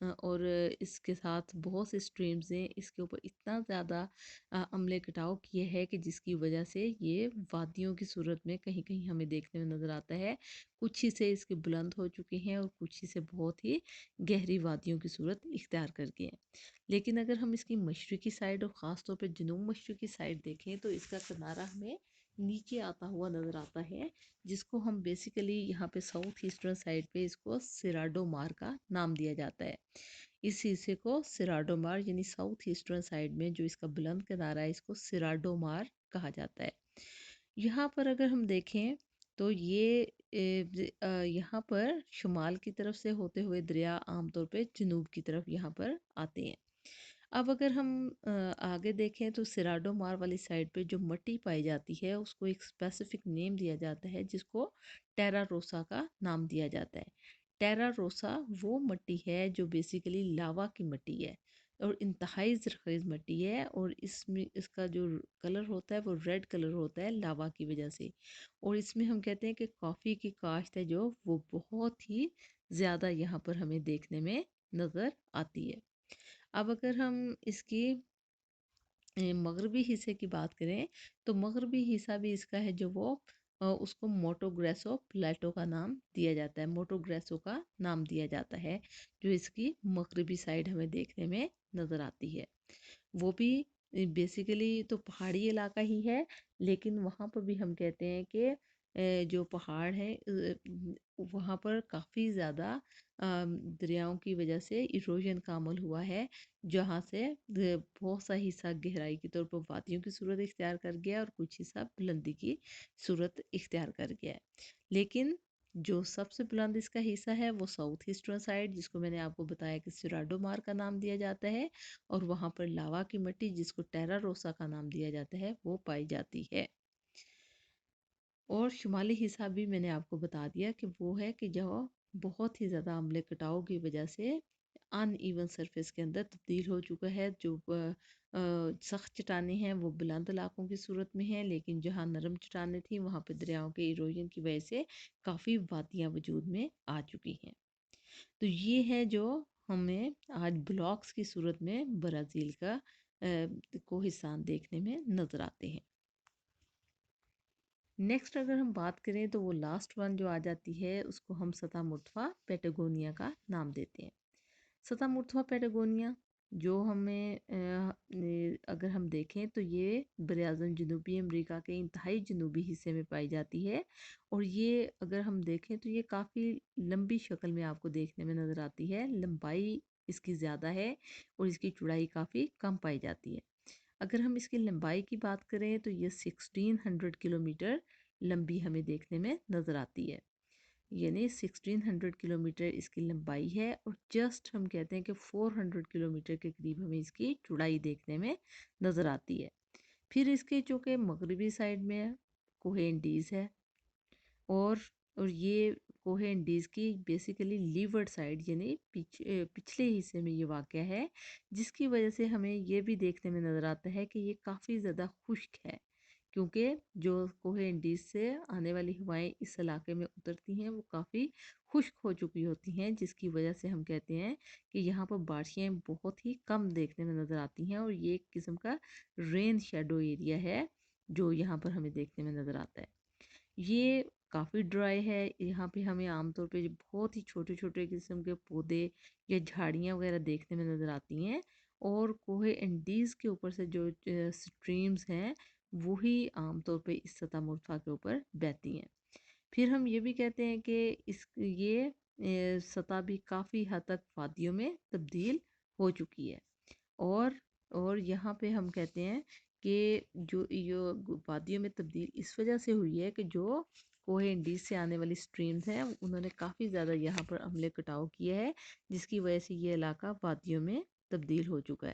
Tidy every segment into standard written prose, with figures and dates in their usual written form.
اور اس کے ساتھ بہت سے سٹریمز نے اس کے اوپر اتنا زیادہ عملے کٹاؤ کیے ہے کہ جس کی وجہ سے یہ وادیوں کی صورت میں کہیں کہیں ہمیں دیکھنے میں نظر آتا ہے. کچھ حصے اس کے بلند ہو چکے ہیں اور کچھ حصے بہت ہی گہری وادیوں کی صورت اختیار کر گئے ہیں. لیکن اگر ہم اس کی مشرقی سائڈ اور خاص طور پہ جنوب مشرقی سائڈ دیکھیں تو اس کا کنارہ ہمیں نیچے آتا ہوا نظر آتا ہے، جس کو ہم بیسیکلی یہاں پہ ساؤتھ ایسٹرن سائڈ پہ اس کو سیراڈو مار کا نام دیا جاتا ہے. اس حصے کو سیراڈو مار یعنی ساؤتھ ایسٹرن سائڈ میں جو اس کا بلند کنارہ ہے اس کو سیراڈو مار کہا جاتا ہے. یہاں پر اگر ہم دیکھیں تو یہ یہاں پر شمال کی طرف سے ہوتے ہوئے دریا عام طور پہ جنوب کی طرف یہاں پر آتے ہیں. اب اگر ہم آگے دیکھیں تو سیراڈو مار والی سائڈ پہ جو مٹی پائی جاتی ہے اس کو ایک اسپیسیفک نیم دیا جاتا ہے جس کو ٹیرا روسا کا نام دیا جاتا ہے. ٹیرا روسا وہ مٹی ہے جو بیسیکلی لاوا کی مٹی ہے اور انتہائی زرخیز مٹی ہے، اور اس میں اس کا جو کلر ہوتا ہے وہ ریڈ کلر ہوتا ہے لاوا کی وجہ سے. اور اس میں ہم کہتے ہیں کہ کافی کی کاشت ہے جو وہ بہت ہی زیادہ یہاں پر ہمیں دیکھنے میں نظر آتی ہے. اب اگر ہم اس کی مغربی حصے کی بات کریں تو مغربی حصہ بھی اس کا ہے جو وہ اس کو موٹو گریسو پلیٹو کا نام دیا جاتا ہے، موٹو گریسو کا نام دیا جاتا ہے جو اس کی مغربی سائڈ ہمیں دیکھنے میں نظر آتی ہے. وہ بھی بیسیکلی تو پہاڑی علاقہ ہی ہے، لیکن وہاں پر بھی ہم کہتے ہیں کہ جو پہاڑ ہے وہاں پر کافی زیادہ دریاؤں کی وجہ سے ایروژن کا عمل ہوا ہے، جہاں سے بہت سا حصہ گہرائی کے طور پر وادیوں کی صورت اختیار کر گیا اور کچھ حصہ بلندی کی صورت اختیار کر گیا ہے. لیکن جو سب سے بلند اس کا حصہ ہے وہ ساؤتھ ایسٹرن سائڈ، جس کو میں نے آپ کو بتایا کہ سیراڈو مار کا نام دیا جاتا ہے، اور وہاں پر لاوا کی مٹی جس کو ٹیرا روسا کا نام دیا جاتا ہے وہ پائی جاتی ہے. اور شمالی حصہ بھی میں نے آپ کو بتا دیا کہ وہ ہے کہ جو بہت ہی زیادہ عملے کٹاؤ کی وجہ سے ان ایون سرفیس کے اندر تبدیل ہو چکا ہے. جو سخت چٹانیں ہیں وہ بلند علاقوں کی صورت میں ہیں، لیکن جہاں نرم چٹانیں تھیں وہاں پہ دریاؤں کے ایروژن کی وجہ سے کافی وادیاں وجود میں آ چکی ہیں. تو یہ ہے جو ہمیں آج بلاکس کی صورت میں برازیل کا کوہستان دیکھنے میں نظر آتے ہیں. نیکسٹ اگر ہم بات کریں تو وہ لاسٹ ون جو آ جاتی ہے اس کو ہم سطح مرتفع پیٹاگونیا کا نام دیتے ہیں. سطح مرتفع پیٹاگونیا جو ہمیں اگر ہم دیکھیں تو یہ براعظم جنوبی امریکہ کے انتہائی جنوبی حصے میں پائی جاتی ہے، اور یہ اگر ہم دیکھیں تو یہ کافی لمبی شکل میں آپ کو دیکھنے میں نظر آتی ہے. لمبائی اس کی زیادہ ہے اور اس کی چوڑائی کافی کم پائی جاتی ہے. اگر ہم اس کی لمبائی کی بات کریں تو یہ 1600 کلومیٹر لمبی ہمیں دیکھنے میں نظر آتی ہے، یعنی 1600 کلومیٹر اس کی لمبائی ہے، اور جسٹ ہم کہتے ہیں کہ 400 کلومیٹر کے قریب ہمیں اس کی چوڑائی دیکھنے میں نظر آتی ہے. پھر اس کے جو کہ مغربی سائڈ میں کوہ انڈیز ہے، اور یہ کوہ انڈیز کی بیسیکلی لیورڈ سائڈ یعنی پچھلے حصے میں یہ واقع ہے، جس کی وجہ سے ہمیں یہ بھی دیکھنے میں نظر آتا ہے کہ یہ کافی زیادہ خشک ہے، کیونکہ جو کوہ انڈیز سے آنے والی ہوائیں اس علاقے میں اترتی ہیں وہ کافی خشک ہو چکی ہوتی ہیں، جس کی وجہ سے ہم کہتے ہیں کہ یہاں پر بارشیں بہت ہی کم دیکھنے میں نظر آتی ہیں، اور یہ ایک قسم کا رین شیڈو ایریا ہے جو یہاں پر ہمیں دیکھنے میں نظر آتا ہے. یہ کافی ڈرائی ہے، یہاں پہ ہمیں عام طور پہ بہت ہی چھوٹے چھوٹے قسم کے پودے یا جھاڑیاں وغیرہ دیکھنے میں نظر آتی ہیں، اور کوہ انڈیز کے اوپر سے جو سٹریمز ہیں وہی عام طور پہ اس سطح مرتفع کے اوپر بہتی ہیں. پھر ہم یہ بھی کہتے ہیں کہ یہ سطح بھی کافی حد تک وادیوں میں تبدیل ہو چکی ہے، اور یہاں پہ ہم کہتے ہیں کہ جو یہ وادیوں میں تبدیل اس وجہ سے ہوئی ہے کہ جو کوہ انڈیز سے آنے والی سٹریمز ہیں انہوں نے کافی زیادہ یہاں پر عملے کٹاؤ کیا ہے، جس کی وجہ سے یہ علاقہ وادیوں میں تبدیل ہو چکا ہے.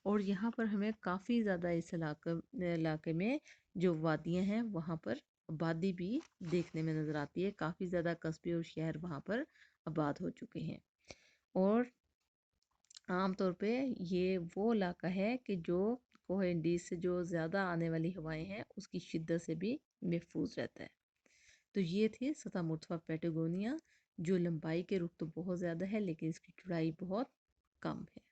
اور یہاں پر ہمیں کافی زیادہ اس علاقے میں جو وادیاں ہیں وہاں پر آبادی بھی دیکھنے میں نظر آتی ہے. کافی زیادہ قصبے اور شہر وہاں پر آباد ہو چکے ہیں، اور عام طور پہ یہ وہ علاقہ ہے کہ جو کوہ انڈیز سے جو زیادہ آنے والی ہوائیں ہیں اس کی شدت سے بھی محفوظ رہتا ہے. تو یہ تھی سطح مرتفع پیٹاگونیا جو لمبائی کے رخ تو بہت زیادہ ہے لیکن اس کی چوڑائی بہت کم ہے۔